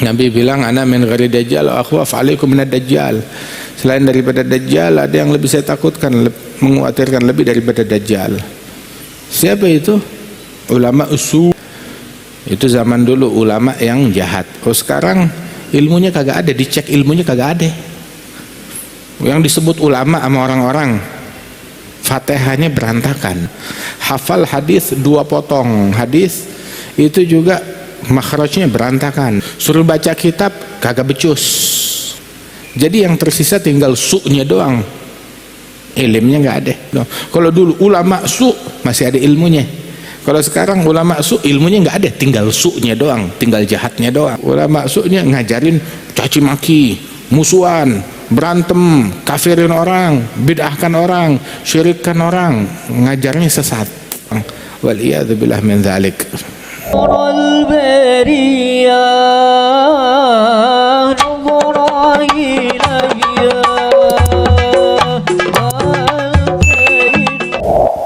Nabi bilang, ana min ghairi dajjal wa akhwaf alaikum minad dajjal. Selain daripada dajjal, ada yang lebih saya takutkan, mengkhawatirkan lebih daripada dajjal. Siapa itu? Ulama usul. Itu zaman dulu ulama yang jahat. Oh, sekarang ilmunya kagak ada, dicek ilmunya kagak ada. Yang disebut ulama sama orang-orang, Fatihahnya berantakan. Hafal hadis 2 potong hadis, itu juga makhrajnya berantakan. Suruh baca kitab kagak becus. Jadi yang tersisa tinggal su-nya doang, ilmunya nggak ada. Kalau dulu ulama su masih ada ilmunya. Kalau sekarang ulama su ilmunya nggak ada, tinggal su-nya doang, tinggal jahatnya doang. Ulama su-nya ngajarin caci maki, musuhan, berantem, kafirin orang, bid'ahkan orang, syirikkan orang, ngajarnya sesat. Waliyadzubillah min dzalik.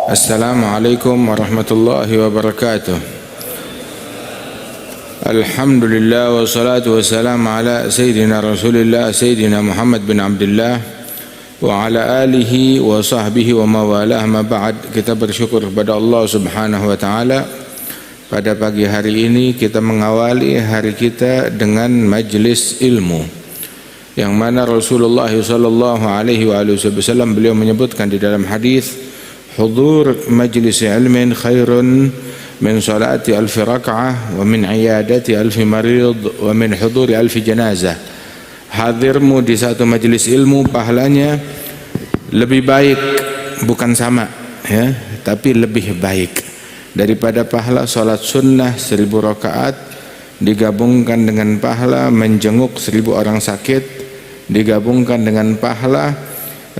Assalamualaikum warahmatullahi wabarakatuh. Alhamdulillah wassalatu wassalamu ala sayyidina Rasulillah sayyidina Muhammad bin Abdullah wa ala alihi wa sahbihi wa mawalah. Ma ba'd. Kita bersyukur kepada Allah Subhanahu wa taala. Pada pagi hari ini kita mengawali hari kita dengan majlis ilmu, yang mana Rasulullah sallallahu alaihi wasallam beliau menyebutkan di dalam hadis, hudur majlis ilmin khairun min salati alfi raka'ah wa min iyadati alfi marid wa min huduri alfi janazah. Hadirmu di satu majlis ilmu pahalanya lebih baik, bukan sama ya, tapi lebih baik daripada pahala salat sunnah 1000 rakaat digabungkan dengan pahala menjenguk 1000 orang sakit, digabungkan dengan pahala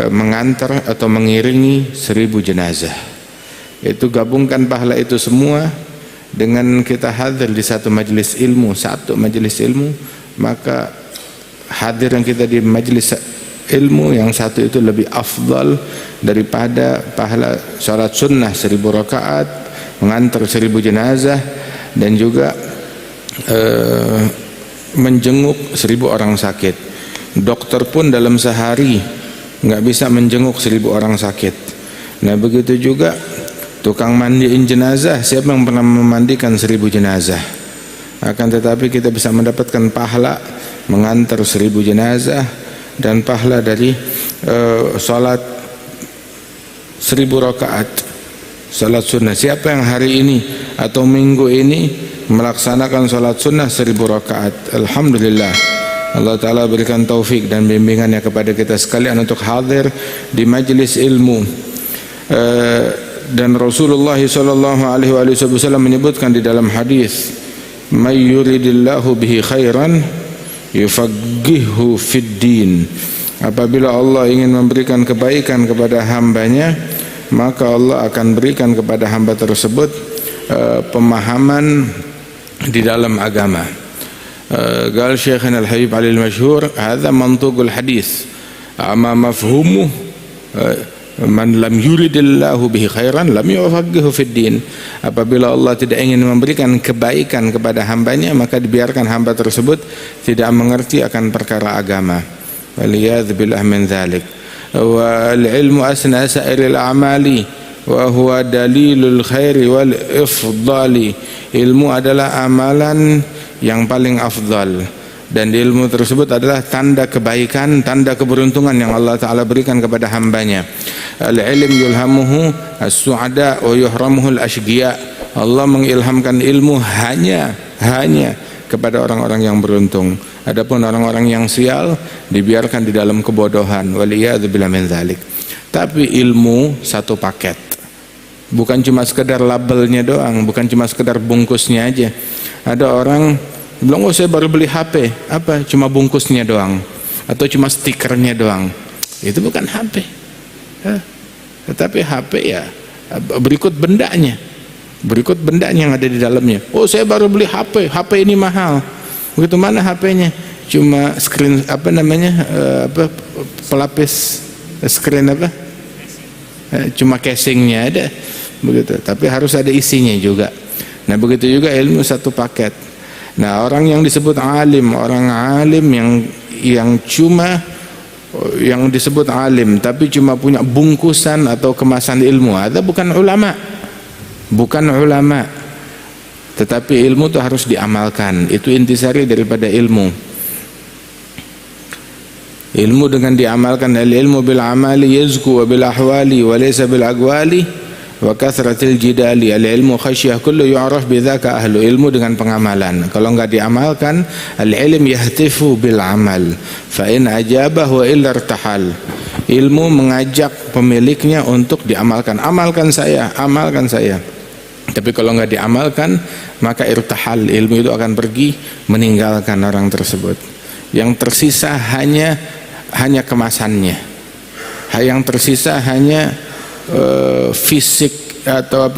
mengantar atau mengiringi 1000 jenazah. Itu gabungkan pahala itu semua dengan kita hadir di satu majelis ilmu, maka hadir yang kita di majelis ilmu yang satu itu lebih afdal daripada pahala salat sunnah 1000 rakaat, mengantar 1000 jenazah, dan juga menjenguk 1000 orang sakit. Dokter pun dalam sehari nggak bisa menjenguk 1000 orang sakit. Nah, begitu juga tukang mandiin jenazah, siapa yang pernah memandikan 1000 jenazah? Akan tetapi kita bisa mendapatkan pahala mengantar 1000 jenazah dan pahala dari salat 1000 rakaat salat sunnah. Siapa yang hari ini atau minggu ini melaksanakan salat sunnah 1000 rakaat? Alhamdulillah, Allah Ta'ala berikan taufik dan bimbingannya kepada kita sekalian untuk hadir di majlis ilmu. Dan Rasulullah sallallahu alaihi wasallam menyebutkan di dalam hadis, may yuridillahu bihi khairan yufaqihuhu fid din. Apabila Allah ingin memberikan kebaikan kepada hambanya, maka Allah akan berikan kepada hamba tersebut pemahaman di dalam agama. Qal Syekhana Al-Habib Ali Al-Masyhur, hadza mantuqul hadis, amma mafhumuh man lam yuridillahu bihi khairan lam yufaqihu fid din. Apabila Allah tidak ingin memberikan kebaikan kepada hambanya, maka dibiarkan hamba tersebut tidak mengerti akan perkara agama. Waliyadzubillah min dzalik. Wa al-ilmu asna sa'iril a'mali wa huwa dalilul khairi wal ifdali. Ilmu adalah amalan yang paling afdal, dan ilmu tersebut adalah tanda kebaikan, tanda keberuntungan yang Allah Ta'ala berikan kepada hambanya. Al-ilm yulhamuhu as-su'ada wa yuhramuhu al-ashqiya. Allah mengilhamkan ilmu hanya kepada orang-orang yang beruntung. Adapun orang-orang yang sial dibiarkan di dalam kebodohan. Waliyadzubillah min dzalik. Tapi ilmu satu paket, bukan cuma sekedar labelnya doang, bukan cuma sekedar bungkusnya aja. Ada orang bilang, oh saya baru beli HP, apa? Cuma bungkusnya doang, atau cuma stikernya doang. Itu bukan HP. Tetapi HP ya berikut bendanya yang ada di dalamnya. Oh saya baru beli HP ini mahal. Begitu, mana HP-nya? Cuma screen pelapis screen cuma casingnya ada, begitu. Tapi harus ada isinya juga. Nah begitu juga ilmu satu paket. Nah, orang yang disebut alim, orang alim yang cuma yang disebut alim tapi cuma punya bungkusan atau kemasan ilmu, itu bukan ulama. Bukan ulama. Tetapi ilmu itu harus diamalkan. Itu intisari daripada ilmu. Ilmu dengan diamalkan, al-ilmu bil amali yazku wa bil ahwali wa laysa bil aqwali wa kathratil jidali. Al-ilmu khasyah kullu yu'raf bidzaka ahlu. Ilmu dengan pengamalan. Kalau enggak diamalkan, al-ilm yahtifu bil amal fa in ajabah wa illa irtahal. Ilmu mengajak pemiliknya untuk diamalkan. Amalkan saya, amalkan saya. Tapi kalau enggak diamalkan, maka irtahal, ilmu itu akan pergi meninggalkan orang tersebut. Yang tersisa hanya kemasannya. Yang tersisa hanya fisik atau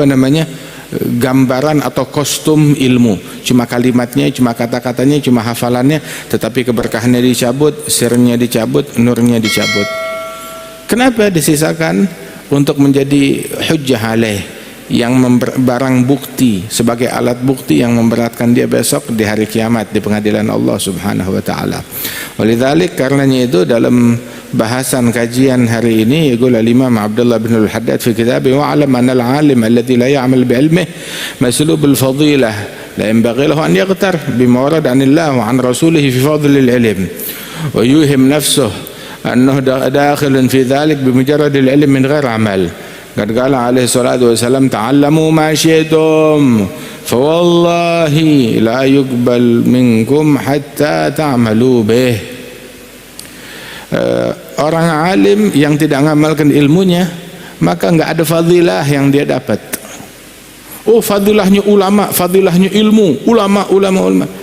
gambaran atau kostum ilmu. Cuma kalimatnya, cuma kata-katanya, cuma hafalannya, tetapi keberkahannya dicabut, sirnya dicabut, nurnya dicabut. Kenapa disisakan? Untuk menjadi hujjah alaih, yang barang bukti, sebagai alat bukti yang memberatkan dia besok di hari kiamat di pengadilan Allah Subhanahu wa taala. Walidzalik, karenanya itu dalam bahasan kajian hari ini yaqul al-Imam Abdullah bin al-Haddad fi kitabih wa alam anna al-alim alladhi la ya'mal bi ilmihi maslub al-fadilah la yanbaghi lahu an yaghtar bima warada anillah wa an rasulih fi fadl al-ilm wa yuhim nafsuhu annahu dakhilun fi dhalik bimujarrad al-ilm min ghairi amal. Qad qala alaihi salatu wasalam ta'allamu ma syi'tum fa wallahi la yuqbal minkum hatta ta'malu bih. Orang alim yang tidak mengamalkan ilmunya, maka enggak ada fadilah yang dia dapat. Oh, fadilahnya ulama, fadilahnya ilmu, ulama,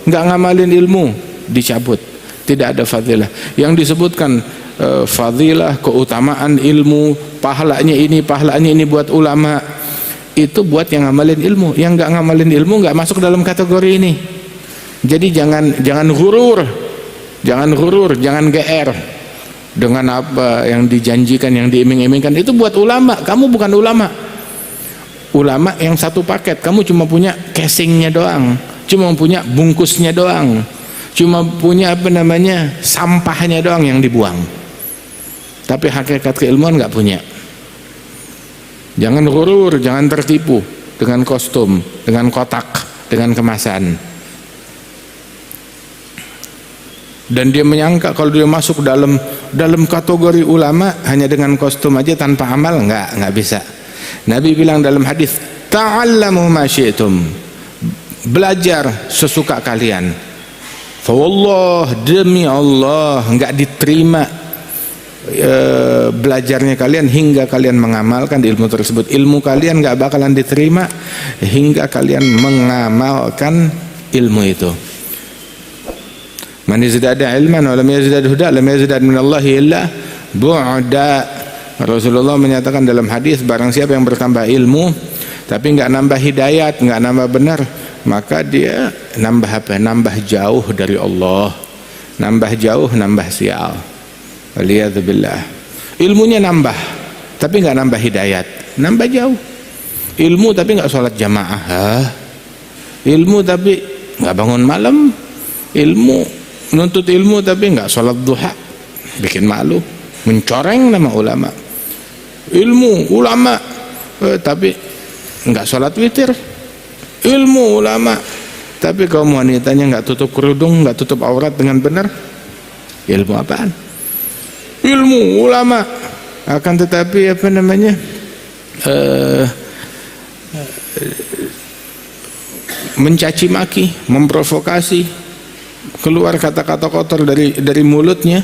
enggak ngamalin ilmu, dicabut. Tidak ada fadilah. Yang disebutkan fadilah, keutamaan ilmu, pahalanya ini buat ulama, itu buat yang ngamalin ilmu. Yang enggak ngamalin ilmu enggak masuk dalam kategori ini. Jadi jangan ghurur, jangan GR dengan apa yang dijanjikan, yang diiming-imingkan. Itu buat ulama, kamu bukan ulama. Ulama yang satu paket, kamu cuma punya casingnya doang, cuma punya bungkusnya doang, cuma punya sampahnya doang yang dibuang, tapi hakikat keilmuan nggak punya. Jangan ghurur, jangan tertipu dengan kostum, dengan kotak, dengan kemasan. Dan dia menyangka kalau dia masuk dalam kategori ulama hanya dengan kostum aja tanpa amal, nggak bisa. Nabi bilang dalam hadis, ta'allamu ma syi'tum, belajar sesuka kalian. Fa wallah, demi Allah, nggak diterima belajarnya kalian hingga kalian mengamalkan ilmu tersebut. Ilmu kalian nggak bakalan diterima hingga kalian mengamalkan ilmu itu. Man yazdada ilman wa lam yazdad huda lam yazdad min Allah illa bu'da. Rasulullah menyatakan dalam hadis, barang siapa yang bertambah ilmu tapi enggak nambah hidayat, enggak nambah benar, maka dia nambah apa? Nambah jauh dari Allah. Nambah jauh, nambah sial. Waliyadzubillah. Ilmunya nambah tapi enggak nambah hidayat, nambah jauh. Ilmu tapi enggak sholat jamaah. Ilmu tapi enggak bangun malam. Ilmu, menuntut ilmu tapi enggak sholat duha, bikin malu, mencoreng nama ulama. Ilmu ulama tapi enggak sholat witir. Ilmu ulama tapi kaum wanitanya enggak tutup kerudung, enggak tutup aurat dengan benar. Ilmu apaan? Ilmu ulama, akan tetapi mencaci maki, memprovokasi, keluar kata-kata kotor dari mulutnya.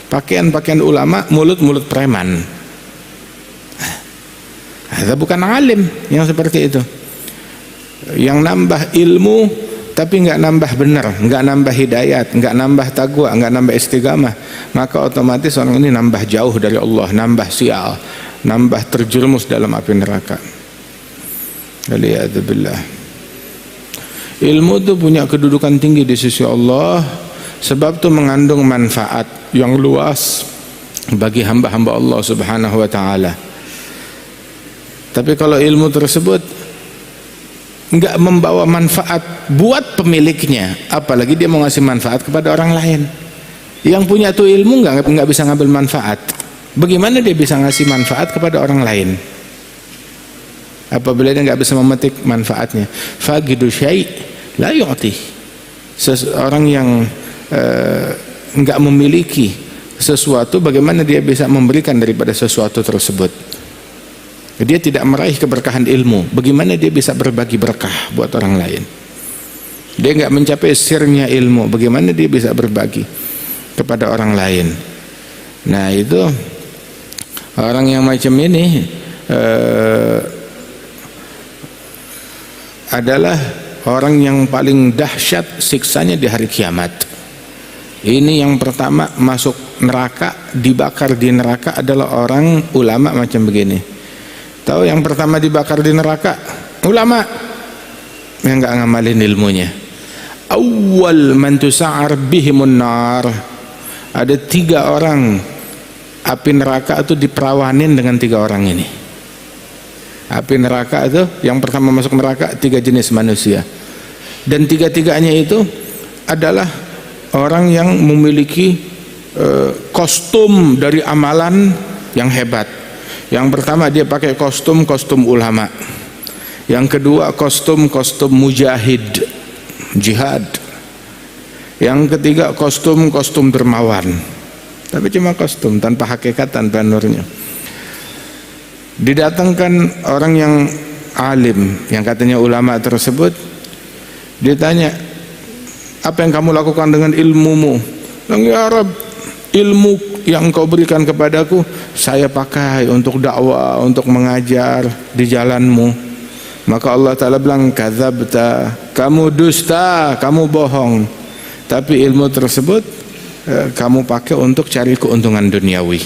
Pakaian ulama, mulut preman. Itu bukan alim yang seperti itu. Yang nambah ilmu tapi nggak nambah benar, nggak nambah hidayat, nggak nambah taqwa, nggak nambah istiqamah, maka otomatis orang ini nambah jauh dari Allah, nambah sial, nambah terjerumus dalam api neraka. Waliyadzubillah. Ilmu itu punya kedudukan tinggi di sisi Allah, sebab itu mengandung manfaat yang luas bagi hamba-hamba Allah Subhanahu wa taala. Tapi kalau ilmu tersebut nggak membawa manfaat buat pemiliknya, apalagi dia mau ngasih manfaat kepada orang lain. Yang punya tuh ilmu nggak bisa ngambil manfaat, bagaimana dia bisa ngasih manfaat kepada orang lain apabila dia nggak bisa memetik manfaatnya? Faqidu syai' la yu'ti. Seseorang yang nggak memiliki sesuatu, bagaimana dia bisa memberikan daripada sesuatu tersebut? Dia tidak meraih keberkahan ilmu, bagaimana dia bisa berbagi berkah buat orang lain? Dia nggak mencapai sirnya ilmu, bagaimana dia bisa berbagi kepada orang lain? Nah, itu orang yang macam ini adalah orang yang paling dahsyat siksanya di hari kiamat. Ini yang pertama masuk neraka, dibakar di neraka adalah orang ulama macam begini. Tahu yang pertama dibakar di neraka? Ulama yang nggak ngamalin ilmunya. Awwal man tusa'ar bihimun nar. Ada 3 orang api neraka itu diperawanin dengan 3 orang ini. Api neraka itu yang pertama masuk neraka 3 jenis manusia, dan 3-tiganya itu adalah orang yang memiliki kostum dari amalan yang hebat. Yang pertama dia pakai kostum ulama, yang kedua kostum mujahid, jihad, yang ketiga kostum dermawan, tapi cuma kostum tanpa hakikat, tanpa nurnya. Didatangkan orang yang alim, yang katanya ulama tersebut, ditanya, apa yang kamu lakukan dengan ilmumu? Ya Rabb, ilmu yang kau berikan kepadaku saya pakai untuk dakwah, untuk mengajar di jalanmu. Maka Allah Ta'ala bilang, kadzabta, kamu dusta, kamu bohong. Tapi ilmu tersebut kamu pakai untuk cari keuntungan duniawi,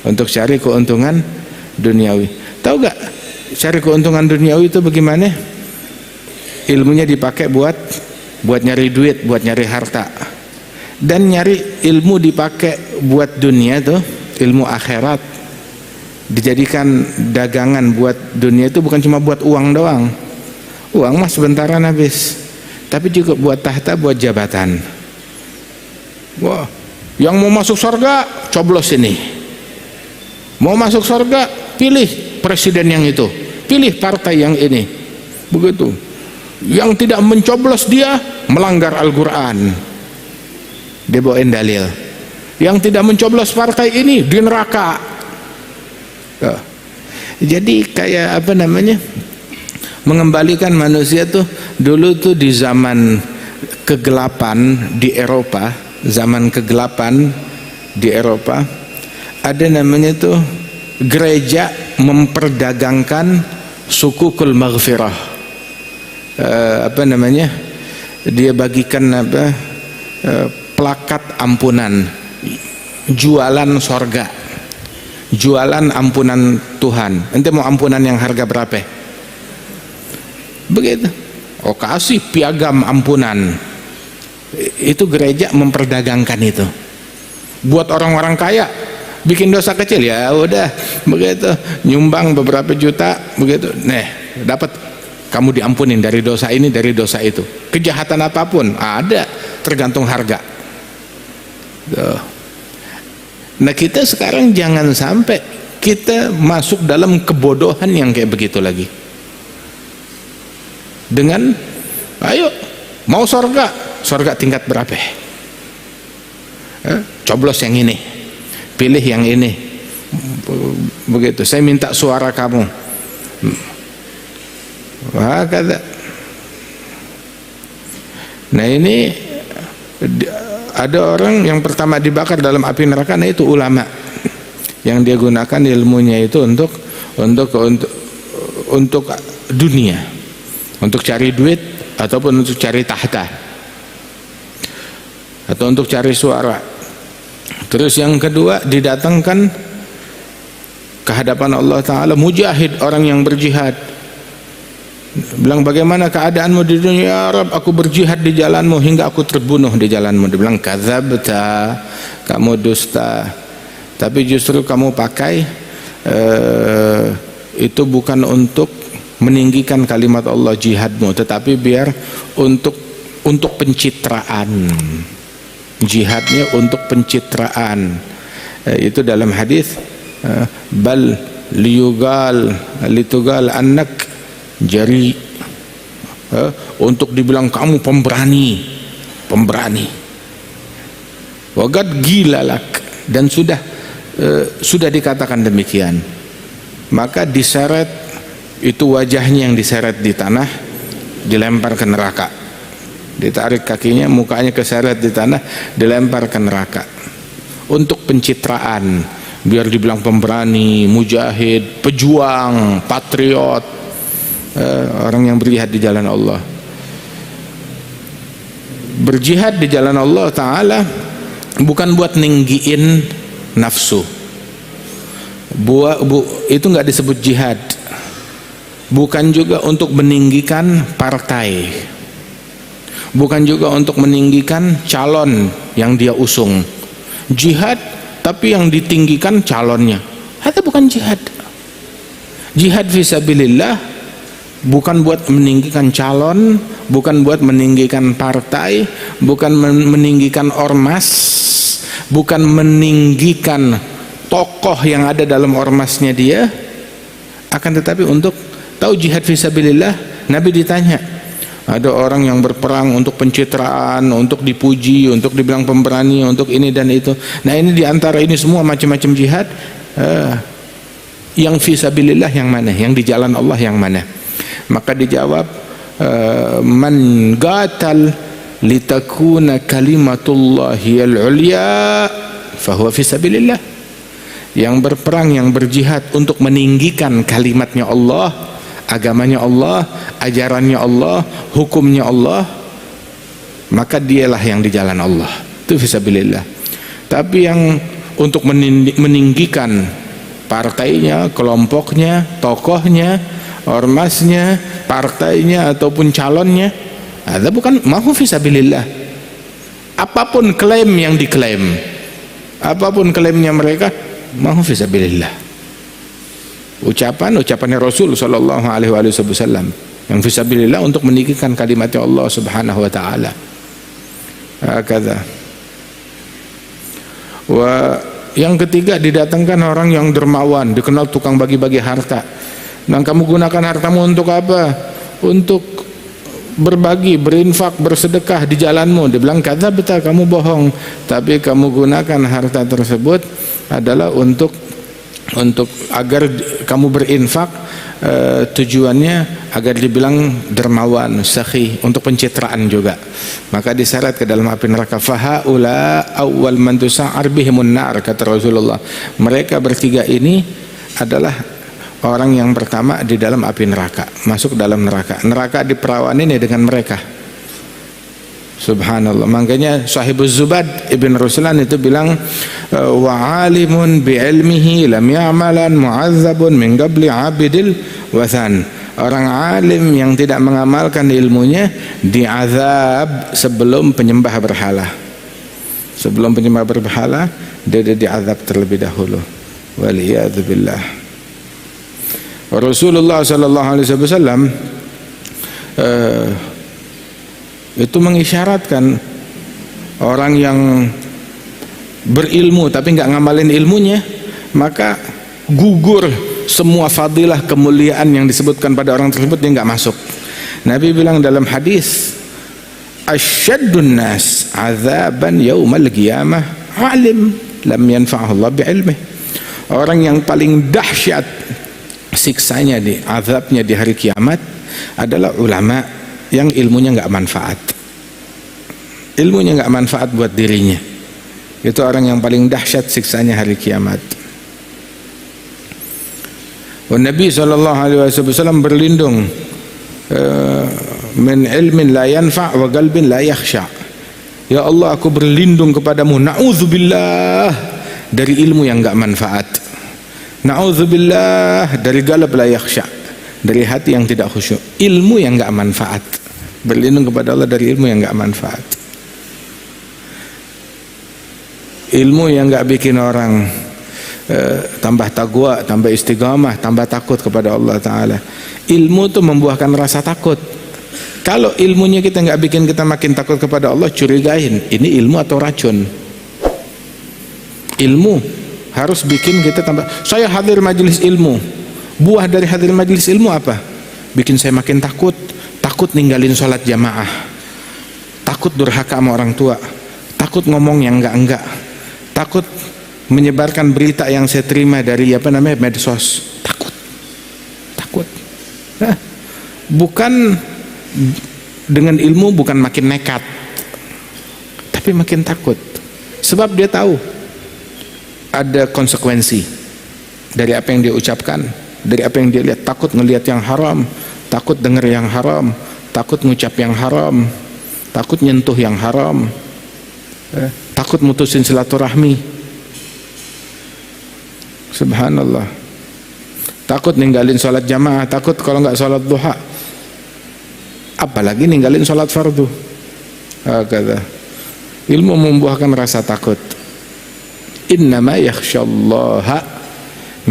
untuk cari keuntungan duniawi. Tahu gak cari keuntungan duniawi itu bagaimana? Ilmunya dipakai buat nyari duit, buat nyari harta. Dan nyari ilmu dipakai buat dunia tuh, ilmu akhirat dijadikan dagangan buat dunia itu bukan cuma buat uang doang. Uang mah sebentaran habis, tapi juga buat tahta, buat jabatan. Wah, yang mau masuk surga coblos ini. Mau masuk surga pilih presiden yang itu, pilih partai yang ini. Begitu. Yang tidak mencoblos dia melanggar Al-Quran, dia bawain dalil. Yang tidak mencoblos partai ini di neraka. Jadi kayak apa namanya, mengembalikan manusia tuh. Dulu tuh di zaman kegelapan di Eropa, zaman kegelapan di Eropa, ada namanya tuh gereja memperdagangkan sukukul maghfirah. Apa namanya, dia bagikan apa, plakat ampunan, jualan sorga, jualan ampunan Tuhan. Ente mau ampunan yang harga berapa? Begitu. Oh, kasih piagam ampunan. Itu gereja memperdagangkan itu buat orang-orang kaya. Bikin dosa kecil ya udah begitu, nyumbang beberapa juta begitu, dapat, kamu diampunin dari dosa ini, dari dosa itu. Kejahatan apapun ada, tergantung harga. Nah, kita sekarang jangan sampai kita masuk dalam kebodohan yang kayak begitu lagi. Dengan ayo mau surga tingkat berapa? Coblos yang ini, pilih yang ini. Begitu, saya minta suara kamu. Wah, kata. Nah, ini ada orang yang pertama dibakar dalam api neraka, nah itu ulama yang dia gunakan ilmunya itu untuk dunia, untuk cari duit ataupun untuk cari tahta atau untuk cari suara. Terus yang kedua didatangkan ke hadapan Allah Ta'ala mujahid, orang yang berjihad. Bilang, bagaimana keadaanmu di dunia? Ya Rabb, aku berjihad di jalanmu hingga aku terbunuh di jalanmu. Dia bilang, kadzabta, kamu dusta. Tapi justru kamu pakai itu bukan untuk meninggikan kalimat Allah jihadmu, tetapi biar untuk pencitraan. Jihadnya untuk pencitraan. Itu dalam hadis bal litugal anak jari, untuk dibilang kamu pemberani wagad gilalak, dan sudah dikatakan demikian, maka diseret itu wajahnya yang diseret di tanah, dilempar ke neraka, ditarik kakinya, mukanya keseret di tanah, dilempar ke neraka, untuk pencitraan, biar dibilang pemberani, mujahid, pejuang, patriot, orang yang berjihad di jalan Allah. Berjihad di jalan Allah Ta'ala bukan buat ninggiin nafsu. Itu nggak disebut jihad. Bukan juga untuk meninggikan partai. Bukan juga untuk meninggikan calon yang dia usung. Jihad tapi yang ditinggikan calonnya. Itu bukan jihad. Jihad fisabilillah bukan buat meninggikan calon, bukan buat meninggikan partai, bukan meninggikan ormas, bukan meninggikan tokoh yang ada dalam ormasnya dia, akan tetapi untuk tahu jihad fisabilillah. Nabi ditanya, ada orang yang berperang untuk pencitraan, untuk dipuji, untuk dibilang pemberani, untuk ini dan itu. Nah, ini diantara ini semua macam-macam jihad, yang fisabilillah yang mana, yang di jalan Allah yang mana? Maka dijawab, man qatal litakuna kalimatullahi al-ulya fahuwa fisabilillah. Yang berperang, yang berjihad untuk meninggikan kalimatnya Allah, agamanya Allah, ajarannya Allah, hukumnya Allah, maka dialah yang di jalan Allah. Itu fisabilillah. Tapi yang untuk meninggikan partainya, kelompoknya, tokohnya, ormasnya, partainya ataupun calonnya, ada bukan mahu fisabilillah. Apapun klaim yang diklaim, apapun klaimnya mereka, mahu fisabilillah. Ucapannya Rasul sallallahu alaihi wasallam yang fisabilillah untuk meninggikan kalimatnya Allah Subhanahu wa taala. Hakadha. Yang ketiga, didatangkan orang yang dermawan, dikenal tukang bagi-bagi harta. Dan kamu gunakan hartamu untuk apa? Untuk berbagi, berinfak, bersedekah di jalanmu. Dibilang kadzabta, kamu bohong. Tapi kamu gunakan harta tersebut adalah untuk agar kamu berinfak, tujuannya agar dibilang dermawan, sakhi, untuk pencitraan juga. Maka diseret ke dalam api neraka. Fahaula awwal man tusa'ar bihimun nar, kata Rasulullah. Mereka bertiga ini adalah orang yang pertama di dalam api neraka, masuk dalam neraka. Neraka diperawani dengan mereka. Subhanallah. Makanya Sahibuz Zubad Ibn Ruslan itu bilang, wa alimun bi ilmihi lam ya'malan mu'azzabun min qabli abidil wathan. Orang alim yang tidak mengamalkan ilmunya diazab sebelum penyembah berhala. Sebelum penyembah berhala dia diazab terlebih dahulu. Waliyadzubillah. Rasulullah sallallahu alaihi wasallam itu mengisyaratkan orang yang berilmu tapi nggak ngamalin ilmunya, maka gugur semua fadilah kemuliaan yang disebutkan pada orang tersebut, dia nggak masuk. Nabi bilang dalam hadis, asyaddun nas azaban yaumal qiyamah alim lam yanfa'hu Allah bi'ilmih. Orang yang paling dahsyat siksanya, di azabnya di hari kiamat adalah ulama yang ilmunya nggak manfaat. Ilmunya nggak manfaat buat dirinya. Itu orang yang paling dahsyat siksanya hari kiamat. Nabi SAW berlindung min ilmin la yanfa' wa qalbin la yakhsha. Ya Allah, aku berlindung kepadamu, na'udzubillah, dari ilmu yang nggak manfaat. Na'udzubillah dari qalb la yakhsha, dari hati yang tidak khusyuk. Ilmu yang nggak manfaat. Berlindung kepada Allah dari ilmu yang nggak manfaat. Ilmu yang nggak bikin orang tambah taqwa, tambah istiqamah, tambah takut kepada Allah Ta'ala. Ilmu itu membuahkan rasa takut. Kalau ilmunya kita nggak bikin kita makin takut kepada Allah, curigain ini ilmu atau racun. Ilmu harus bikin kita tambah. Saya hadir majelis ilmu, buah dari hadir majelis ilmu apa? Bikin saya makin takut. Takut ninggalin sholat jamaah, takut durhaka sama orang tua, takut ngomong yang enggak, takut menyebarkan berita yang saya terima dari medsos. Takut. Nah, bukan dengan ilmu, bukan makin nekat, tapi makin takut. Sebab dia tahu ada konsekuensi dari apa yang dia ucapkan, dari apa yang dia lihat. Takut ngelihat yang haram, takut dengar yang haram, takut ngucap yang haram, takut nyentuh yang haram, takut mutusin silaturahmi. Subhanallah. Takut ninggalin sholat jamaah, takut kalau nggak sholat duha, apalagi ninggalin sholat fardu. Kata ilmu membuahkan rasa takut. Innama yakhsyallaha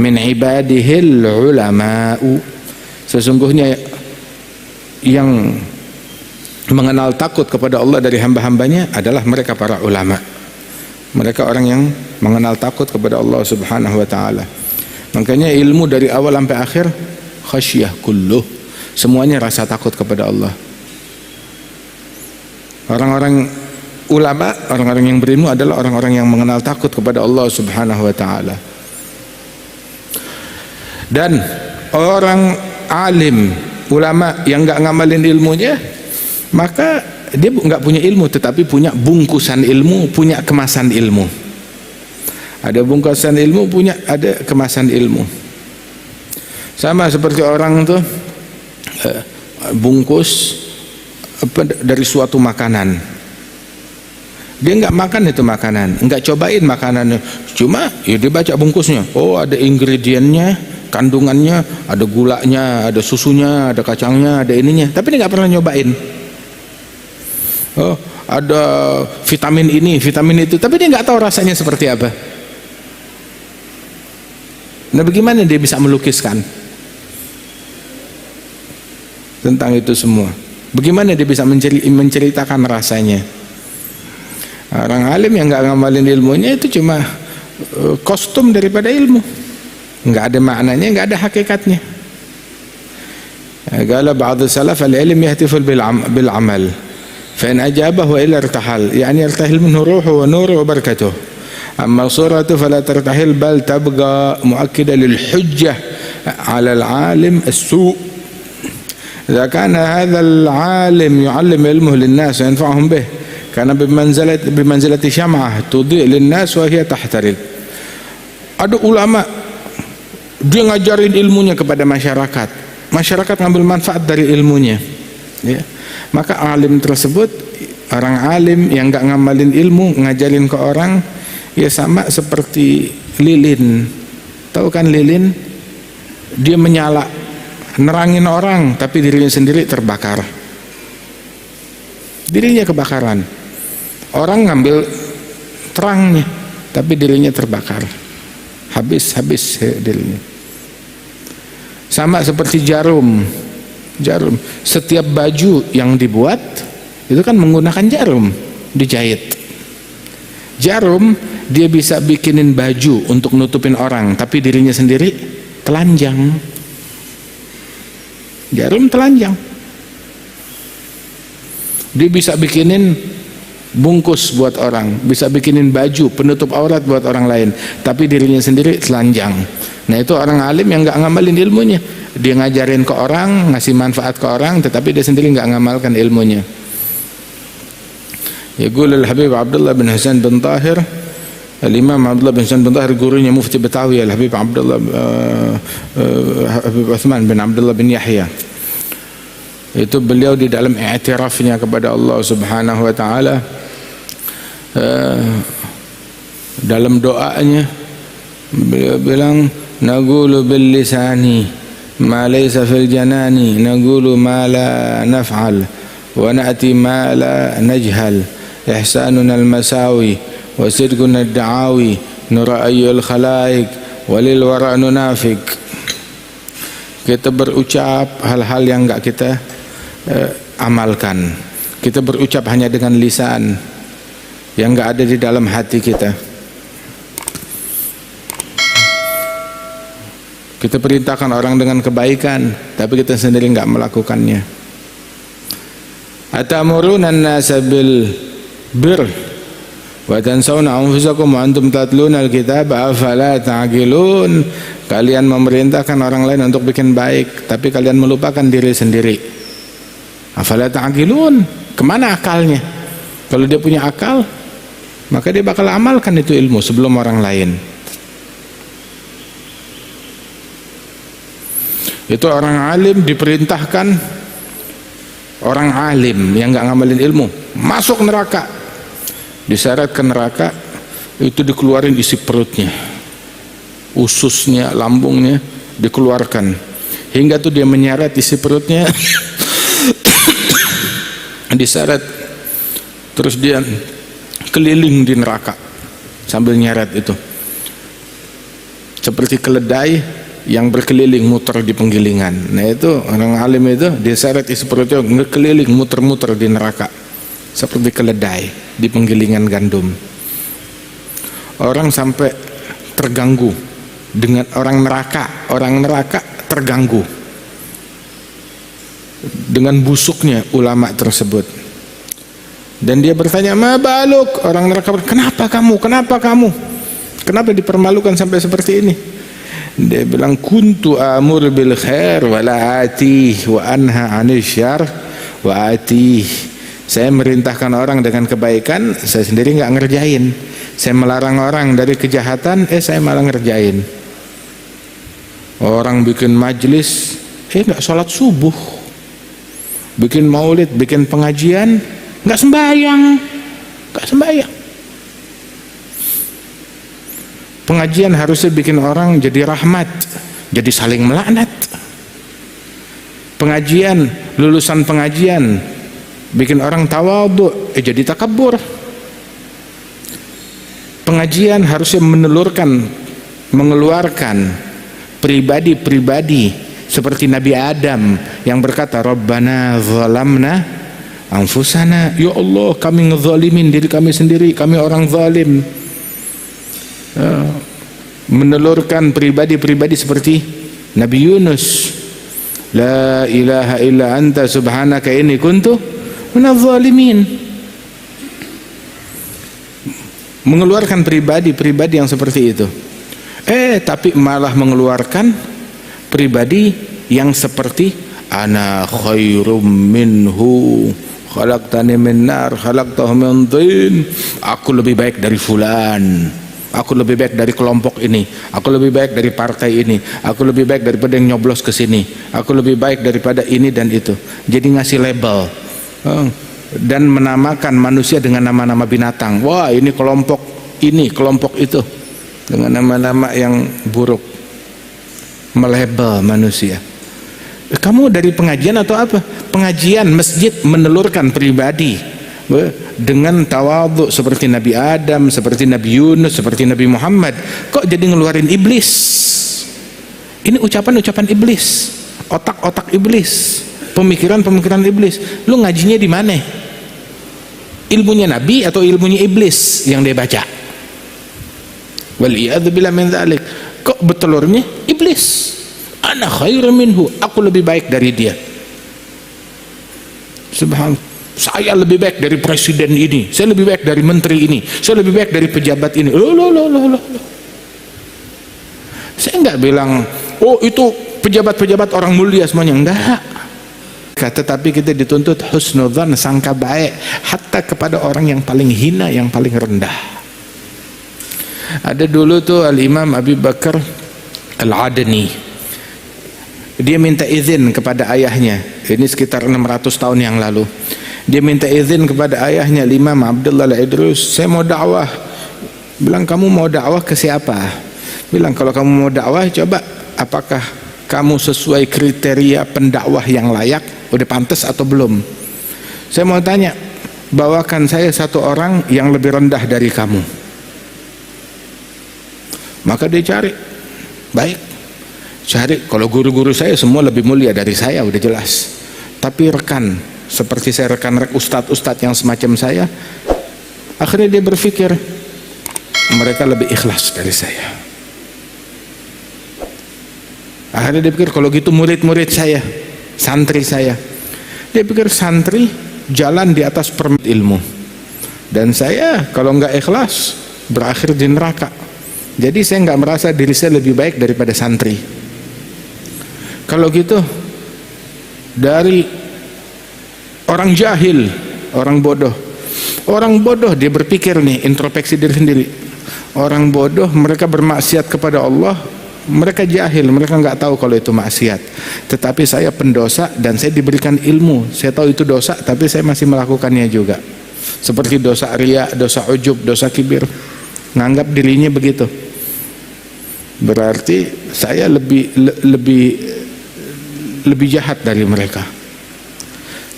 min ibadihil ulama'u. Sesungguhnya yang mengenal takut kepada Allah dari hamba-hambanya adalah mereka para ulama. Mereka orang yang mengenal takut kepada Allah Subhanahu wa ta'ala. Makanya ilmu dari awal sampai akhir khasyah kulluh, semuanya rasa takut kepada Allah. Orang-orang ulama, orang-orang yang berilmu adalah orang-orang yang mengenal takut kepada Allah Subhanahu wa ta'ala. Dan orang alim, ulama yang enggak ngamalin ilmunya, maka dia enggak punya ilmu, tetapi punya bungkusan ilmu, punya kemasan ilmu. Ada bungkusan ilmu, ada kemasan ilmu. Sama seperti orang tuh bungkus dari suatu makanan. Dia enggak makan itu makanan, enggak cobain makanannya, cuma ya dia baca bungkusnya. Oh, ada ingredientnya, kandungannya, ada gulanya, ada susunya, ada kacangnya, ada ininya, tapi dia enggak pernah nyobain. Oh, ada vitamin ini, vitamin itu, tapi dia enggak tahu rasanya seperti apa. Nah, bagaimana dia bisa melukiskan tentang itu semua? Bagaimana dia bisa menceritakan rasanya? Orang alim yang nggak ngamalin ilmunya itu cuma kostum daripada ilmu, nggak ada maknanya, nggak ada hakikatnya. Qala ba'd salaf al-ilm yahtiful bil amal fa in ajabahu illa irtahal, yani yartahil minhu ruhu wa nuru wa barakatuh. أما صورة فلا ترتحل بل تبقى مؤكدة للحجة على العالم السوء. إذا كان هذا العالم يعلم علمه للناس وينفعهم به كان بمنزلة شمعة تضيء للناس وهي تحترق. Ada ulama dia ngajarin ilmunya kepada masyarakat, masyarakat ngambil manfaat dari ilmunya, ya. Maka alim tersebut, orang alim yang nggak ngamalin ilmu, ngajarin ke orang, ya sama seperti lilin. Tahu kan lilin? Dia menyala, nerangin orang, tapi dirinya sendiri terbakar. Dirinya kebakaran. Orang ngambil terangnya, tapi dirinya terbakar. Habis dirinya. Sama seperti jarum. Setiap baju yang dibuat itu kan menggunakan jarum, dijahit. Jarum dia bisa bikinin baju untuk nutupin orang, tapi dirinya sendiri telanjang. Jarum telanjang. Dia bisa bikinin bungkus buat orang, bisa bikinin baju penutup aurat buat orang lain, tapi dirinya sendiri telanjang. Nah, itu orang alim yang nggak ngamalin ilmunya. Dia ngajarin ke orang, ngasih manfaat ke orang, tetapi dia sendiri nggak ngamalkan ilmunya. Yaqul al-Habib Abdullah bin Hasan bin Tahir, al-Imam Abdullah bin Hasan bin Tahir, gurunya Mufti Betawi al-Habib Abdullah Habib Uthman bin Abdullah bin Yahya. Itu beliau di dalam i'tirafnya kepada Allah Subhanahu wa taala, dalam doanya beliau bilang, naqulu bil lisani ma laysa fil janani, naqulu ma la naf'al wa na'ti ma la najhal, ihsanuna al masawi wa sidquna ad da'awi nura ayyul khalaik walil wara nunafik. Kita berucap hal-hal yang enggak kita amalkan. Kita berucap hanya dengan lisan yang enggak ada di dalam hati kita. Kita perintahkan orang dengan kebaikan, tapi kita sendiri enggak melakukannya. Atamuruna an-nasa bil bir wa tansawna anfusakum wa antum tatluna al-kitaba afala ta'qilun. Kalian memerintahkan orang lain untuk bikin baik, tapi kalian melupakan diri sendiri. Afala ta'qilun, kemana akalnya? Kalau dia punya akal, maka dia bakal amalkan itu ilmu sebelum orang lain. Itu orang alim diperintahkan, orang alim yang nggak ngamalin ilmu masuk neraka, diseret ke neraka, itu dikeluarin isi perutnya, ususnya, lambungnya dikeluarkan, hingga tuh dia menyeret isi perutnya diseret, terus dia keliling di neraka sambil nyeret itu, seperti keledai yang berkeliling muter di penggilingan. Nah itu orang alim itu diseret isi perutnya ngekeliling muter-muter di neraka seperti keledai di penggilingan gandum. Orang sampai terganggu dengan orang neraka terganggu dengan busuknya ulama tersebut, dan dia bertanya, ma baluk, orang neraka, kenapa dipermalukan sampai seperti ini? Dia bilang, kuntu amur bil khair wa la atih wa anha 'anil syarr wa atih. Saya merintahkan orang dengan kebaikan, saya sendiri enggak ngerjain. Saya melarang orang dari kejahatan, saya malah ngerjain. Orang bikin majlis, enggak sholat subuh. Bikin maulid, bikin pengajian, enggak sembahyang. Pengajian harusnya bikin orang jadi rahmat, jadi saling melaknat. Pengajian, lulusan pengajian bikin orang tawadhu, jadi takabur. Pengajian harusnya mengeluarkan pribadi-pribadi seperti Nabi Adam yang berkata, Rabbana zalamna anfusana, ya Allah kami ngezalimin diri kami sendiri, kami orang zalim. Menelurkan pribadi-pribadi seperti Nabi Yunus, la ilaha illa anta subhanaka inni kuntu minadh zalimin. Mengeluarkan pribadi-pribadi yang seperti itu, tapi malah mengeluarkan pribadi yang seperti ana khairum minhu khalaqtani min nar khalaqtahu min tin. Aku lebih baik dari fulan, aku lebih baik dari kelompok ini, aku lebih baik dari partai ini, aku lebih baik daripada yang nyoblos ke sini, aku lebih baik daripada ini dan itu. Jadi ngasih label dan menamakan manusia dengan nama-nama binatang. Wah, ini kelompok ini, kelompok itu, dengan nama-nama yang buruk. Melabel manusia. Kamu dari pengajian atau apa? Pengajian masjid menelurkan pribadi dengan tawadhu seperti Nabi Adam, seperti Nabi Yunus, seperti Nabi Muhammad. Kok jadi ngeluarin iblis? Ini ucapan-ucapan iblis, otak-otak iblis, pemikiran-pemikiran iblis. Lu ngajinya di mana? Ilmunya Nabi atau ilmunya iblis yang dia baca? Waliyadzubillah min dzalik. Kok betulurnya iblis? Ana khairum minhu, aku lebih baik dari dia. Subhanallah, saya lebih baik dari presiden ini, saya lebih baik dari menteri ini, saya lebih baik dari pejabat ini. Loh. Saya enggak bilang, oh itu pejabat-pejabat orang mulia semuanya, enggak. Tetapi kita dituntut husnudzan, sangka baik, hatta kepada orang yang paling hina, yang paling rendah. Ada dulu tuh Al-Imam Abi Bakar Al-Adni, dia minta izin kepada ayahnya, ini sekitar 600 tahun yang lalu. Dia minta izin kepada ayahnya, Imam Abdullah Al-Idrus, saya mau dakwah. Bilang, kamu mau dakwah ke siapa? Bilang, kalau kamu mau dakwah, coba apakah kamu sesuai kriteria pendakwah yang layak, udah pantas atau belum? Saya mau tanya, bawakan saya satu orang yang lebih rendah dari kamu. Maka dia cari baik. Cari, kalau guru-guru saya semua lebih mulia dari saya, udah jelas. Tapi rekan, seperti saya rekan ustadz-ustadz yang semacam saya, akhirnya dia berpikir mereka lebih ikhlas dari saya. Akhirnya dia pikir kalau gitu murid-murid saya, santri saya, dia pikir santri jalan di atas permit ilmu, dan saya kalau nggak ikhlas berakhir di neraka. Jadi saya nggak merasa diri saya lebih baik daripada santri. Kalau gitu dari orang jahil, orang bodoh dia berpikir nih, introspeksi diri sendiri. Orang bodoh mereka bermaksiat kepada Allah, mereka jahil, mereka nggak tahu kalau itu maksiat. Tetapi saya pendosa dan saya diberikan ilmu, saya tahu itu dosa tapi saya masih melakukannya juga. Seperti dosa riya, dosa ujub, dosa kibir, nganggap dirinya begitu. Berarti saya lebih jahat dari mereka.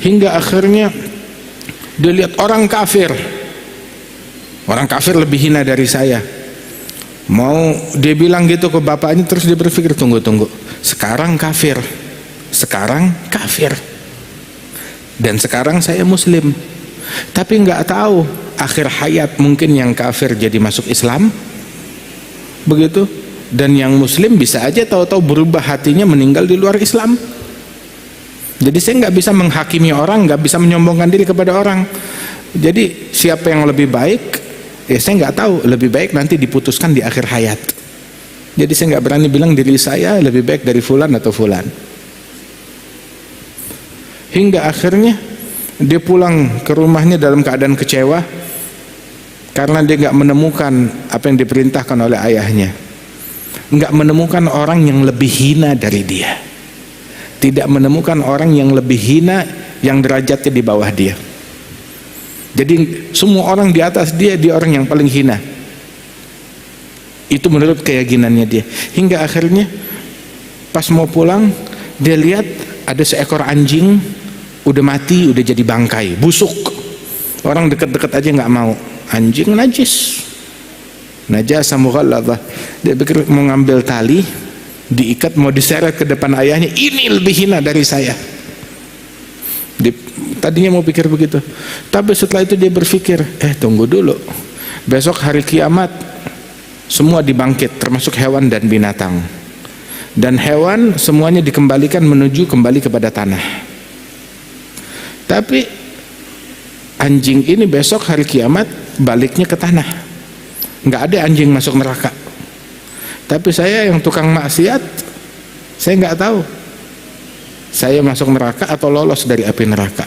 Hingga akhirnya dia lihat orang kafir lebih hina dari saya. Mau dia bilang gitu ke bapaknya, terus dia berpikir tunggu, sekarang kafir, dan sekarang saya muslim, tapi nggak tahu akhir hayat mungkin yang kafir jadi masuk Islam, begitu, dan yang muslim bisa aja tahu-tahu berubah hatinya meninggal di luar Islam. Jadi saya nggak bisa menghakimi orang, nggak bisa menyombongkan diri kepada orang. Jadi siapa yang lebih baik, ya saya nggak tahu. Lebih baik nanti diputuskan di akhir hayat. Jadi saya nggak berani bilang diri saya lebih baik dari fulan atau fulan. Hingga akhirnya dia pulang ke rumahnya dalam keadaan kecewa karena dia nggak menemukan apa yang diperintahkan oleh ayahnya, nggak menemukan orang yang lebih hina dari dia, tidak menemukan orang yang lebih hina yang derajatnya di bawah dia. Jadi semua orang di atas dia, dia orang yang paling hina. Itu menurut keyakinannya dia. Hingga akhirnya pas mau pulang, dia lihat ada seekor anjing udah mati, udah jadi bangkai, busuk. Orang deket-deket aja nggak mau. Anjing najis, najasa mughalladhah. Dia pikir mau ngambil tali, diikat, mau diseret ke depan ayahnya. Ini lebih hina dari saya. Tadinya mau pikir begitu, tapi setelah itu dia berpikir, tunggu dulu, besok hari kiamat semua dibangkit, termasuk hewan dan binatang, dan hewan semuanya dikembalikan kembali kepada tanah. Tapi anjing ini besok hari kiamat baliknya ke tanah, nggak ada anjing masuk neraka. Tapi saya yang tukang maksiat, saya nggak tahu saya masuk neraka atau lolos dari api neraka.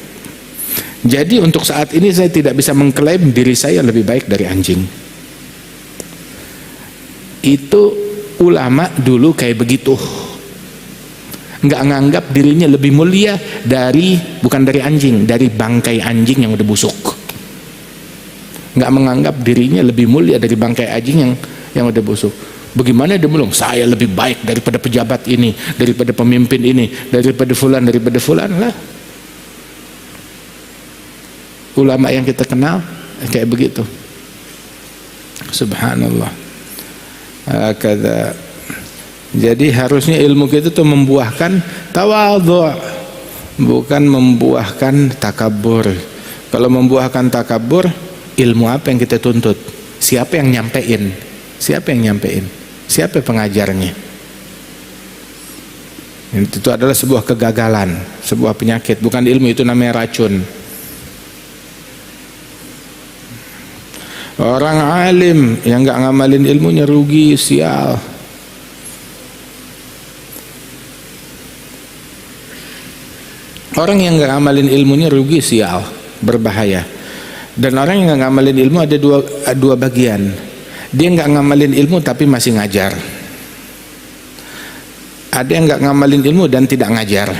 Jadi untuk saat ini saya tidak bisa mengklaim diri saya lebih baik dari anjing. Itu ulama dulu kayak begitu, nggak nganggap dirinya lebih mulia bukan dari anjing, dari bangkai anjing yang udah busuk. Nggak menganggap dirinya lebih mulia dari bangkai anjing yang udah busuk. Bagaimana dia bilang saya lebih baik daripada pejabat ini, daripada pemimpin ini, daripada fulan lah. Ulama yang kita kenal kayak begitu. Subhanallah. Jadi harusnya ilmu kita tuh membuahkan tawadhu', bukan membuahkan takabur. Kalau membuahkan takabur, ilmu apa yang kita tuntut? Siapa yang nyampein? Siapa pengajarnya? Itu adalah sebuah kegagalan, sebuah penyakit. Bukan ilmu, itu namanya racun. Orang alim yang nggak ngamalin ilmunya rugi, sial. Orang yang nggak ngamalin ilmunya rugi, sial, berbahaya. Dan orang yang nggak ngamalin ilmu ada dua bagian. Dia nggak ngamalin ilmu tapi masih ngajar. Ada yang nggak ngamalin ilmu dan tidak ngajar.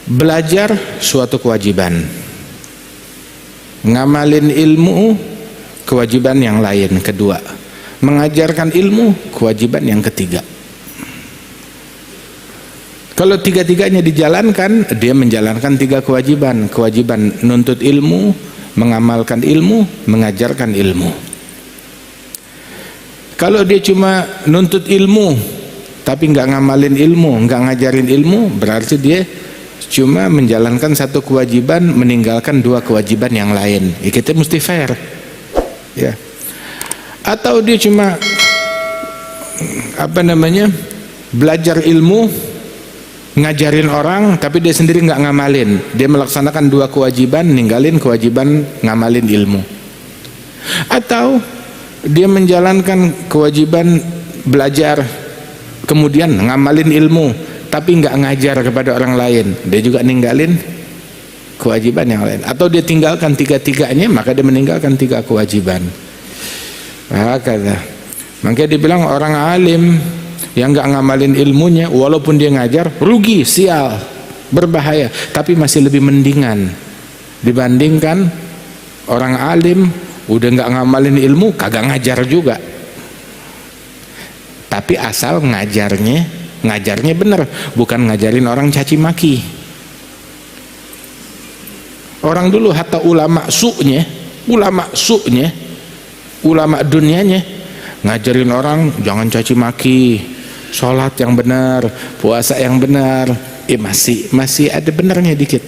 Belajar suatu kewajiban, ngamalin ilmu kewajiban yang lain, kedua. Mengajarkan ilmu kewajiban yang ketiga. Kalau tiga-tiganya dijalankan, dia menjalankan tiga kewajiban. Kewajiban nuntut ilmu, mengamalkan ilmu, mengajarkan ilmu. Kalau dia cuma nuntut ilmu tapi nggak ngamalin ilmu, nggak ngajarin ilmu, berarti dia cuma menjalankan satu kewajiban, meninggalkan dua kewajiban yang lain. Ya, kita mesti fair, ya. Atau dia cuma belajar ilmu, ngajarin orang, tapi dia sendiri nggak ngamalin. Dia melaksanakan dua kewajiban, ninggalin kewajiban ngamalin ilmu. Atau dia menjalankan kewajiban belajar, kemudian ngamalin ilmu, tapi nggak ngajar kepada orang lain. Dia juga ninggalin kewajiban yang lain. Atau dia tinggalkan tiga-tiganya, maka dia meninggalkan tiga kewajiban. Makanya dibilang orang alim yang nggak ngamalin ilmunya, walaupun dia ngajar, rugi, sial, berbahaya, tapi masih lebih mendingan dibandingkan orang alim udah nggak ngamalin ilmu, kagak ngajar juga, tapi asal ngajarnya bener, bukan ngajarin orang caci maki. Orang dulu hatta ulama dunianya ngajarin orang jangan caci maki, sholat yang benar, puasa yang benar. Masih ada benernya dikit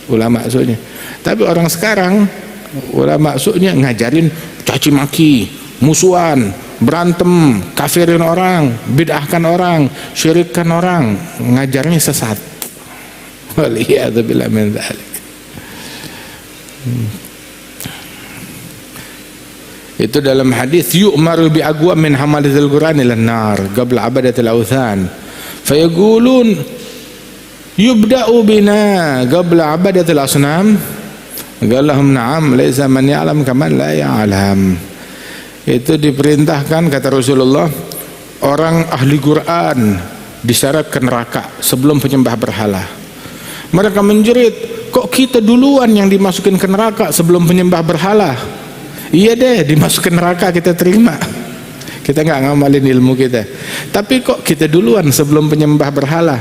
ulama su'nya. Tapi orang sekarang ulama su'nya ngajarin caci maki, musuhan, berantem, kafirin orang, bid'ahkan orang, syirikkan orang, ngajarnya sesat. Waliyadzubillah min dzalik. Itu dalam hadis, yu'maru bi aqwa min hamalatil Qur'an ila an-nar qabla abadatil awthan fayaqulun yubda'u bina qabla abadatil asnam qallahum na'am laisa man ya'lam kaman la ya'lam. Itu diperintahkan, kata Rasulullah, orang ahli Quran diseret ke neraka sebelum penyembah berhala. Mereka menjerit, kok kita duluan yang dimasukin ke neraka sebelum penyembah berhala? Iya deh, dimasukin neraka kita terima, kita nggak ngamalin ilmu kita, tapi kok kita duluan sebelum penyembah berhala?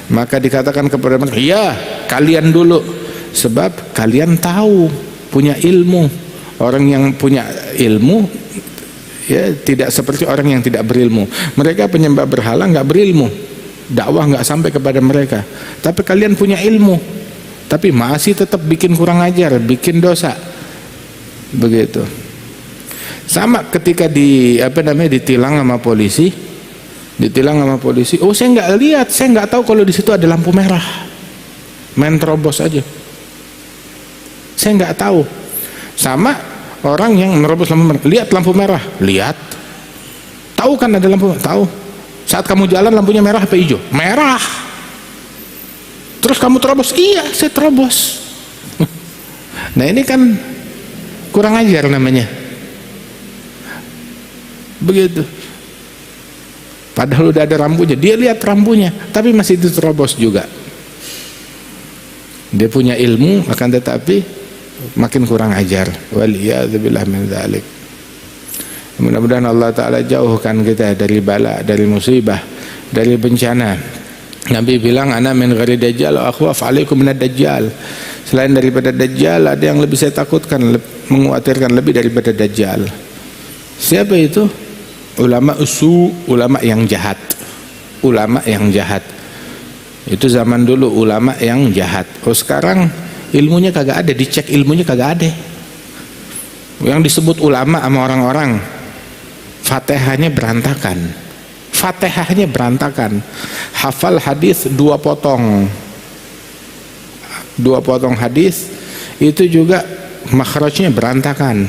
Maka dikatakan kepada mereka, iya kalian dulu, sebab kalian tahu, punya ilmu. Orang yang punya ilmu ya tidak seperti orang yang tidak berilmu. Mereka penyembah berhala nggak berilmu, dakwah nggak sampai kepada mereka. Tapi kalian punya ilmu, tapi masih tetap bikin kurang ajar, bikin dosa. Begitu. Sama ketika ditilang sama polisi, oh saya nggak lihat, saya nggak tahu kalau di situ ada lampu merah, main terobos aja, saya nggak tahu. Sama orang yang nerobos lampu merah, lihat lampu merah, lihat, tahu kan ada lampu, tahu. Saat kamu jalan lampunya merah apa hijau? Merah. Terus kamu terobos? Iya, saya terobos. Nah ini kan kurang ajar namanya. Begitu. Padahal udah ada rambunya, dia lihat rambunya, tapi masih diterobos juga. Dia punya ilmu, akan tetapi makin kurang ajar. Waliyadzubillah min dzalik. Mudah-mudahan Allah Ta'ala jauhkan kita dari bala, dari musibah, dari bencana. Nabi bilang, ana min ghairi dajjal wa akhwaf alaikum minad dajjal. Selain daripada dajjal, ada yang lebih saya takutkan, mengkhawatirkan lebih daripada dajjal. Siapa itu? Ulama ulama yang jahat. Ulama yang jahat. Itu zaman dulu ulama yang jahat. Oh sekarang ilmunya kagak ada, dicek ilmunya kagak ada. Yang disebut ulama sama orang-orang, Fatihahnya berantakan. Fatihahnya berantakan. Hafal hadis 2 potong. 2 potong hadis itu juga makhrajnya berantakan.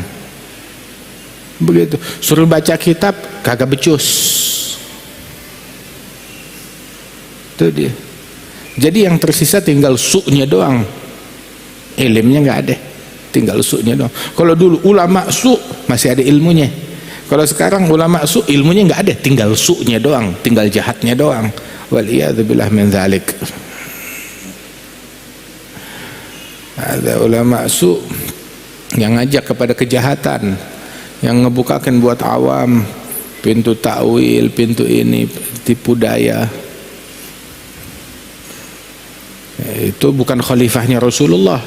Begitu. Suruh baca kitab kagak becus. Itu dia. Jadi yang tersisa tinggal su'nya doang. Ilmunya nggak ada, tinggal su'nya doang. Kalau dulu ulama su' masih ada ilmunya. Kalau sekarang ulama su' ilmunya nggak ada, tinggal su'nya doang, tinggal jahatnya doang. Waliyadzubillah min dzalik. Ada ulama su' yang ngajak kepada kejahatan, yang ngebukakan buat awam pintu takwil, pintu ini, tipu daya. Itu bukan khalifahnya Rasulullah,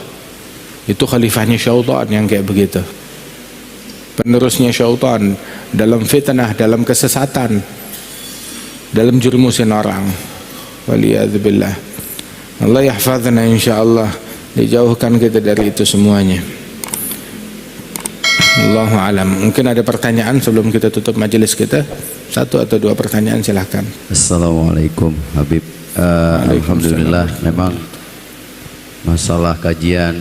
itu khalifahnya syaitan yang kayak begitu. penerusnya syaitan, dalam fitnah, dalam kesesatan, dalam jurumusin orang. Waliyadzubillah. Allah yahfazna insyaallah, dijauhkan kita dari itu semuanya. Allahu alam. Mungkin ada pertanyaan sebelum kita tutup majelis kita? Satu atau dua pertanyaan silahkan. Assalamualaikum Habib. Alhamdulillah, memang masalah kajian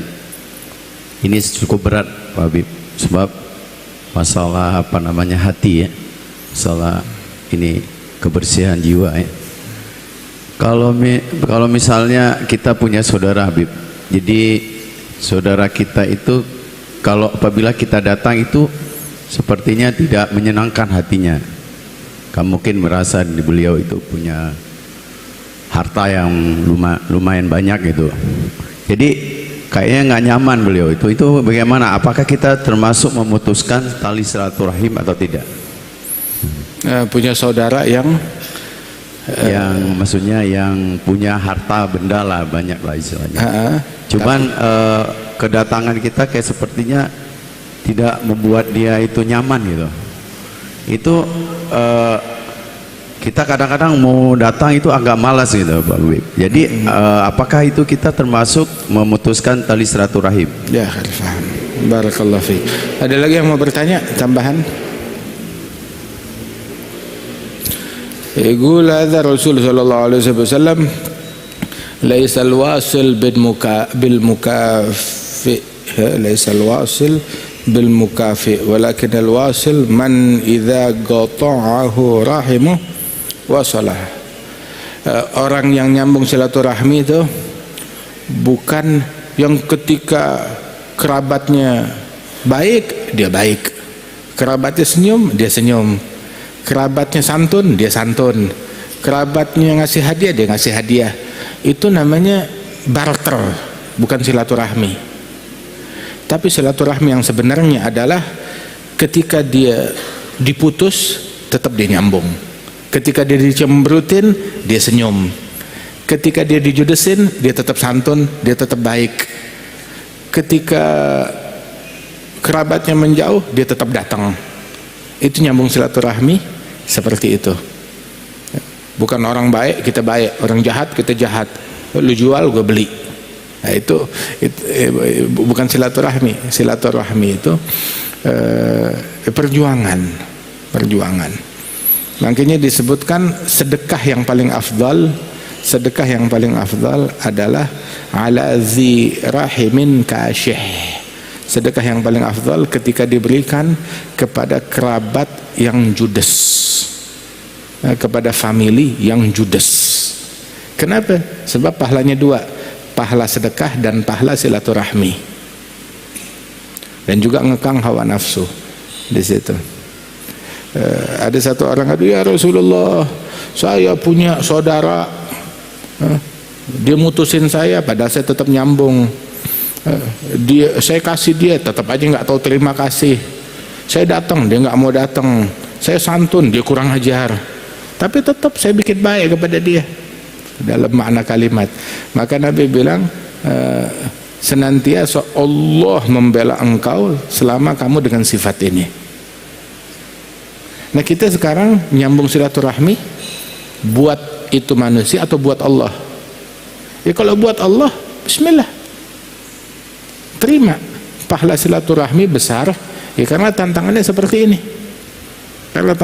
ini cukup berat Pak Habib, sebab masalah hati ya, masalah ini kebersihan jiwa ya. Kalau misalnya kita punya saudara Habib, jadi saudara kita itu kalau apabila kita datang itu sepertinya tidak menyenangkan hatinya. Kamu mungkin merasa di beliau itu punya harta yang lumayan banyak gitu. Jadi kayaknya nggak nyaman beliau itu bagaimana? Apakah kita termasuk memutuskan tali silaturahim atau tidak? Punya saudara yang maksudnya yang punya harta benda lah, banyak lah istilahnya. Cuman kedatangan kita kayak sepertinya tidak membuat dia itu nyaman gitu. Itu kita kadang-kadang mau datang itu agak malas gitu Pak Habib. Jadi apakah itu kita termasuk memutuskan tali silaturahim? Ya, paham. Barakallahu fiik. Ada lagi yang mau bertanya tambahan? يقول هذا الرسول صلى الله عليه وسلم ليس الواصل بالمكافئ ليس الواصل بالمكافئ ولكن الواصل من إذا قطعه رحمه wasalah. Orang yang nyambung silaturahmi itu bukan yang ketika kerabatnya baik dia baik, kerabatnya senyum dia senyum, kerabatnya santun dia santun, kerabatnya ngasih hadiah dia ngasih hadiah. Itu namanya barter, bukan silaturahmi. Tapi silaturahmi yang sebenarnya adalah ketika dia diputus tetap dia nyambung, ketika dia dicemberutin dia senyum, ketika dia dijudesin dia tetap santun, dia tetap baik, ketika kerabatnya menjauh dia tetap datang. Itu nyambung silaturahmi seperti itu. Bukan orang baik kita baik, orang jahat kita jahat, lu jual gue beli. Nah itu bukan silaturahmi. Silaturahmi itu perjuangan. Makanya disebutkan sedekah yang paling afdal adalah ala zi rahimin kasyih. Sedekah yang paling afdal ketika diberikan kepada kerabat yang judes, kepada family yang judes. Kenapa? Sebab pahalanya dua, pahala sedekah dan pahala silaturahmi, dan juga ngekang hawa nafsu di situ. Ada satu orang kata, ya Rasulullah, saya punya saudara, dia mutusin saya padahal saya tetap nyambung. Saya kasih dia tetap aja nggak tahu terima kasih. Saya datang dia nggak mau datang. Saya santun dia kurang ajar. Tapi tetap saya bikin baik kepada dia. Dalam makna kalimat. Maka Nabi bilang senantiasa Allah membela engkau selama kamu dengan sifat ini. Nah kita sekarang nyambung silaturahmi buat itu manusia atau buat Allah? Ya kalau buat Allah, bismillah, terima pahala silaturahmi besar ya, karena tantangannya seperti ini. Karena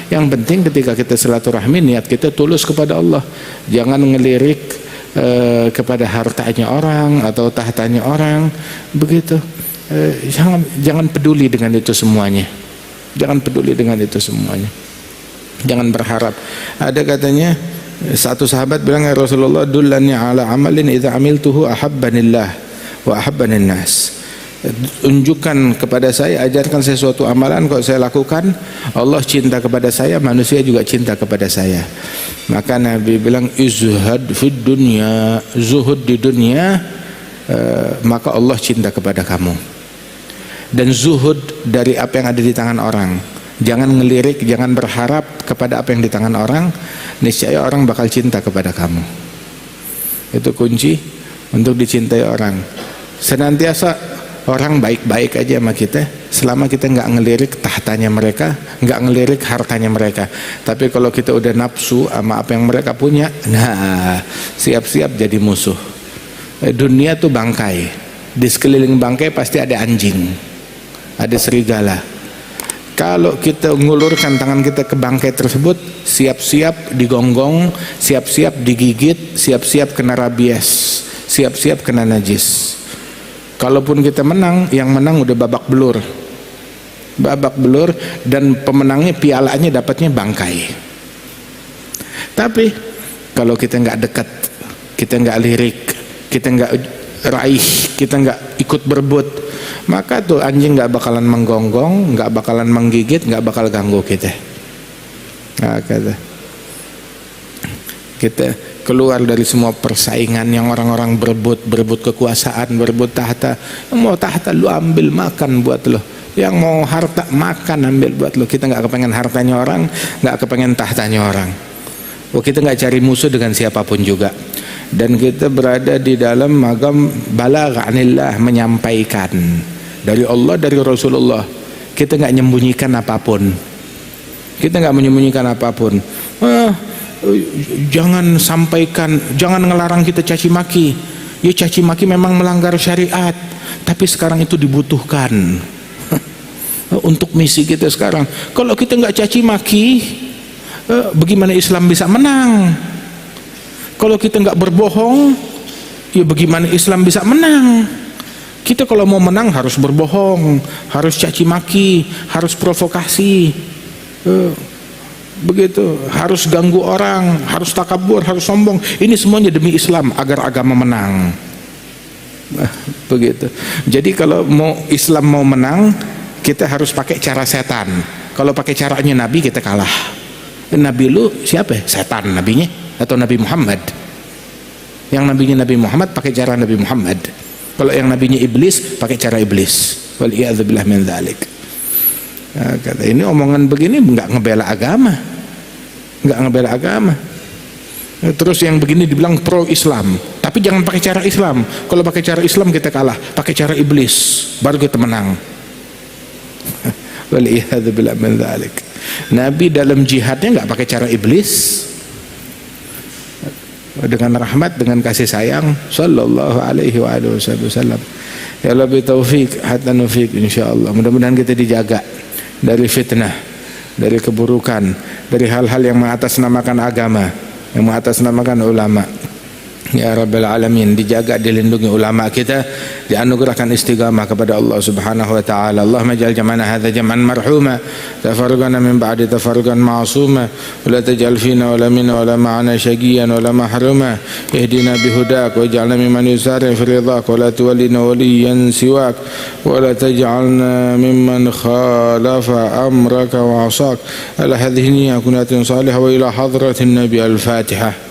yang penting ketika kita silaturahmi niat kita tulus kepada Allah, jangan ngelirik kepada hartanya orang atau tahtanya orang begitu. Jangan peduli dengan itu semuanya. Jangan peduli dengan itu semuanya. Jangan berharap. Ada katanya satu sahabat bilang, ya Rasulullah, dullani ala amalin idza amiltuhu ahabbanillah wa ahabbanin nas. Tunjukkan kepada saya, ajarkan saya suatu amalan, kalau saya lakukan Allah cinta kepada saya, manusia juga cinta kepada saya. Maka Nabi bilang, izhad fid dunya, zuhud di dunia, maka Allah cinta kepada kamu. Dan zuhud dari apa yang ada di tangan orang. Jangan ngelirik, jangan berharap kepada apa yang di tangan orang, niscaya orang bakal cinta kepada kamu. Itu kunci untuk dicintai orang. Senantiasa orang baik-baik aja sama kita, selama kita nggak ngelirik tahtanya mereka, nggak ngelirik hartanya mereka. Tapi kalau kita udah nafsu sama apa yang mereka punya, nah siap-siap jadi musuh. Dunia tuh bangkai, di sekeliling bangkai pasti ada anjing, ada serigala. Kalau kita ngulurkan tangan kita ke bangkai tersebut, siap-siap digonggong, siap-siap digigit, siap-siap kena rabies, siap-siap kena najis. Kalaupun kita menang, yang menang udah babak belur, dan pemenangnya pialanya dapatnya bangkai. Tapi kalau kita nggak dekat, kita nggak lirik, kita nggak raih, kita nggak ikut berebut, maka tuh anjing nggak bakalan menggonggong, nggak bakalan menggigit, nggak bakal ganggu kita. Nah, kita keluar dari semua persaingan yang orang-orang berebut kekuasaan, berebut tahta. Yang mau tahta lu ambil, makan buat lo. Yang mau harta makan ambil buat lo. Kita nggak kepengen hartanya orang, nggak kepengen tahtanya orang. Kita nggak cari musuh dengan siapapun juga. Dan kita berada di dalam magam balaghanillah, menyampaikan dari Allah, dari Rasulullah. Kita nggak menyembunyikan apapun. Kita nggak menyembunyikan apapun. Jangan sampaikan, jangan ngelarang kita caci maki. Ya caci maki memang melanggar syariat, tapi sekarang itu dibutuhkan untuk misi kita sekarang. Kalau kita nggak caci maki, bagaimana Islam bisa menang? Kalau kita nggak berbohong, ya bagaimana Islam bisa menang? Kita kalau mau menang harus berbohong, harus caci maki, harus provokasi. Begitu, harus ganggu orang, harus takabur, harus sombong. Ini semuanya demi Islam, agar agama menang. Begitu. Jadi kalau mau Islam mau menang, kita harus pakai cara setan. Kalau pakai caranya Nabi, kita kalah. Nabi lu siapa? Setan nabinya atau Nabi Muhammad? Yang nabinya Nabi Muhammad pakai cara Nabi Muhammad. Kalau yang nabinya iblis pakai cara iblis. Wal iyadzubillah min dzalik. Nah, kata ini omongan begini nggak ngebela agama, nggak ngebela agama. Terus yang begini dibilang pro Islam, tapi jangan pakai cara Islam. Kalau pakai cara Islam kita kalah, pakai cara iblis baru kita menang. Waliyadzubillah min dzalik. Nabi dalam jihadnya nggak pakai cara iblis, dengan rahmat, dengan kasih sayang, sallallahu alaihi wasallam. Ya Allah bitaufik hatta nufik insyaallah. Mudah-mudahan kita dijaga dari fitnah, dari keburukan, dari hal-hal yang mengatasnamakan agama, yang mengatasnamakan ulama. Ya Rabbal Alamin, dijaga, dilindungi ulama kita, dianugerahkan istiqamah kepada Allah Subhanahu wa taala. Allahumma ij'al jam'ana hadza jam'an marhuma, tafarruqana min ba'di tafarruqan ma'suma, wa la taj'al fina wa la minna wa la ma'ana syaqiyan wa la mahruma. Ihdina bihudak waj'alna mimman yusari fi ridhak wa la tuwallina waliyan siwak wa la taj'alna mimman khalafa amraka wa 'asak. Ala hadhihi niyyatun salihah wa ila hadratin nabi al-Fatihah.